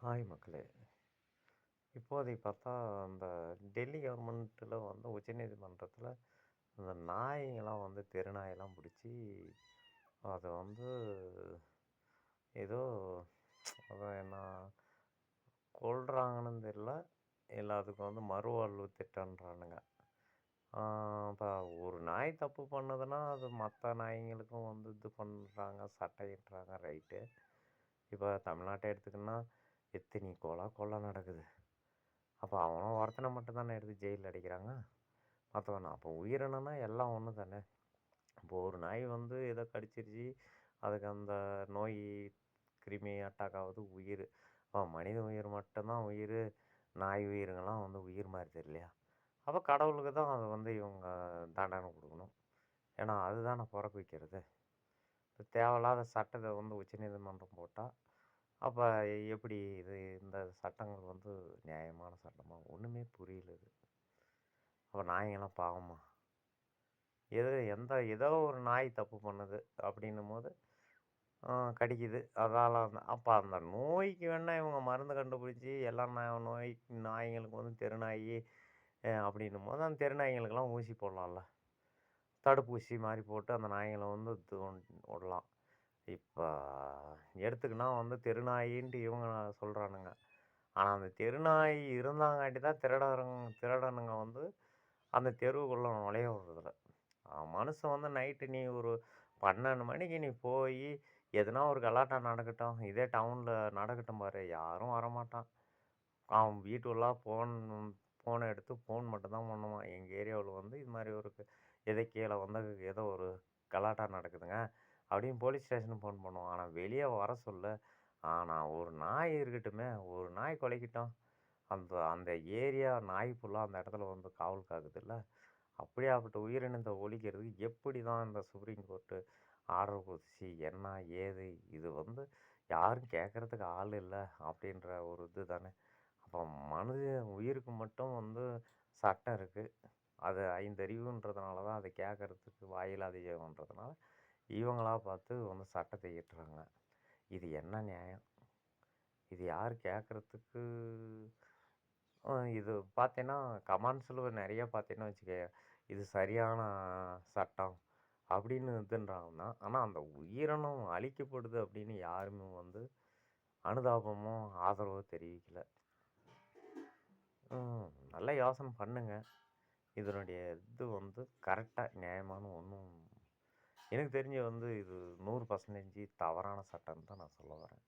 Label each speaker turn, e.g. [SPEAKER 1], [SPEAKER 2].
[SPEAKER 1] Hi மக்களே! இப்போதைக்கு பார்த்தா, அந்த டெல்லி கவர்மெண்ட்டில வந்து உச்சநீதிமன்றத்தில அந்த நாய்ங்கலாம் வந்து தெரு நாயெல்லாம் புடிச்சு, அத வந்து ஏதோ அதான் என்ன கொல்றாங்கன்னு தெரியல. இல்ல அதுக்கு வந்து மறுவாழ்வு திட்டம்ன்றானுங்க. ஆ இப்ப ஒரு நாய் தப்பு பண்ணுதுன்னா, அது மத்த நாய்ங்களுக்கும் வந்து இது பண்றாங்க, சட்டையிடுறாங்க ரைட்டு. இப்ப தமிழ்நாட்ட எடுத்துக்கின்னா, எத்தினி கொலை நடக்குது. அப்ப அவன் ஒருத்தன மட்டும் தானே எடுத்து ஜெயில்ல அடைக்கிறாங்க. மத்தவன அப்போ உயிரினம்னா எல்லாம் ஒண்ணு தானே. இப்போ ஒரு நாய் வந்து ஏதோ கடிச்சிருச்சு, அதுக்கு அந்த நோய் கிருமி அட்டாக் ஆகுது உயிர். மனித உயிர் மட்டும் தான் உயிர், நாய் உயிருங்கலாம் வந்து உயிர் மாரி தெரியலையா? அப்ப கடவுளுக்கு தான் அத வந்து இவங்க தண்டனை குடுக்கணும். ஏன்னா அதுதானே பொறக்க வைக்கிறது. இப்ப தேவையில்லாத சட்டத்த வந்து உச்சநீதிமன்றம் போட்டா, அப்ப எப்படி இது இந்த சட்டங்கள் வந்து நியாயமான சட்டமா? ஒண்ணுமே புரியல இது. அப்ப நாய்ங்கலாம் பாவமா? ஏதோ ஒரு நாய் தப்பு பண்ணுது அப்படின்னும்போது, கடிக்குது. அதால அப்ப அந்த நோய்க்கு வேணா இவங்க மருந்து கண்டுபிடிச்சு எல்லா நாய்ங்களுக்கும் வந்து தெரு நாயி அப்படின்னும்போது, அந்த தெரு நாய்ங்களுக்கெல்லாம் ஊசி போடலாம்ல. தடுப்பூசி மாரி போட்டு அந்த நாய்ங்கள வந்து விடலாம். இப்ப எடுத்துக்கினா வந்து தெருநாயின்ட்டு இவங்க சொல்றானுங்க. ஆனா அந்த தெருநாய் இருந்தாங்காட்டி தான் திருடனுங்க வந்து அந்த தெருவுக்குள்ள நுழைய விடுறதில்ல. மனுஷன் வந்து நைட்டு நீ ஒரு 12 மணிக்கு நீ போயி, எதுனா ஒரு கலாட்டா நடக்கட்டும், இதே டவுன்ல நடக்கட்டும் பாரு, யாரும் வரமாட்டான். அவன் வீட்டுக்குள்ள ஃபோன எடுத்து ஃபோன் மட்டும் தான் பண்ணுவான். எங்க ஏரியாவுல வந்து இது மாரி ஒரு ஏதோ கீழ வந்து ஏதோ ஒரு கலாட்டா நடக்குதுங்க, அப்படின்னு போலீஸ் ஸ்டேஷனுக்கு ஃபோன் பண்ணுவான். ஆனா வெளிய வர சொல்ல, ஆனா ஒரு நாய் இருக்கட்டுமே, ஒரு நாய் கொலைக்கட்டும். அந்த அந்த ஏரியா நாய் ஃபுல்லா அந்த இடத்துல வந்து காவல் காக்குதுல்ல. அப்படியாப்பட்ட உயிரினத்த ஒழிக்கிறதுக்கு எப்படி தான் இந்த சுப்ரீம் கோர்ட்டு ஆர்டர் போட்டுச்சு, என்ன ஏது? இது வந்து யாரும் கேட்கறதுக்கு ஆள் இல்ல, அப்படின்ற ஒரு இது தானே. அப்போ மனித உயிருக்கு மட்டும் வந்து சட்டம் இருக்கு. அது ஐந்தறிவுன்றதுனால தான் அத கேட்கறதுக்கு வாயில்லாத ஜீவன்றதுனால, இவங்களா பார்த்து வந்து சட்டத்த இயற்றுறாங்க. இது என்ன நியாயம்? இது யாரு கேட்கறதுக்கு இது பார்த்தீங்கன்னா, கமெண்ட்ஸ்ல நெறைய பார்த்தீங்கன்னா வச்சுக்கயேன், இது சரியான சட்டம் அப்படின்னு இதுன்றாங்கன்னா, ஆனா அந்த உயிரினம் அழிக்கப்படுது அப்படின்னு யாருமே வந்து அனுதாபமோ, ஆதரவோ தெரிவிக்கல. நல்லா யோசனை பண்ணுங்க. இதனுடைய இது வந்து கரெக்ட்டா நியாயமான ஒண்ணும் எனக்கு தெரிஞ்சு வந்து இது 100% தவறான சட்டம்னு தான் நான் சொல்ல வரேன்.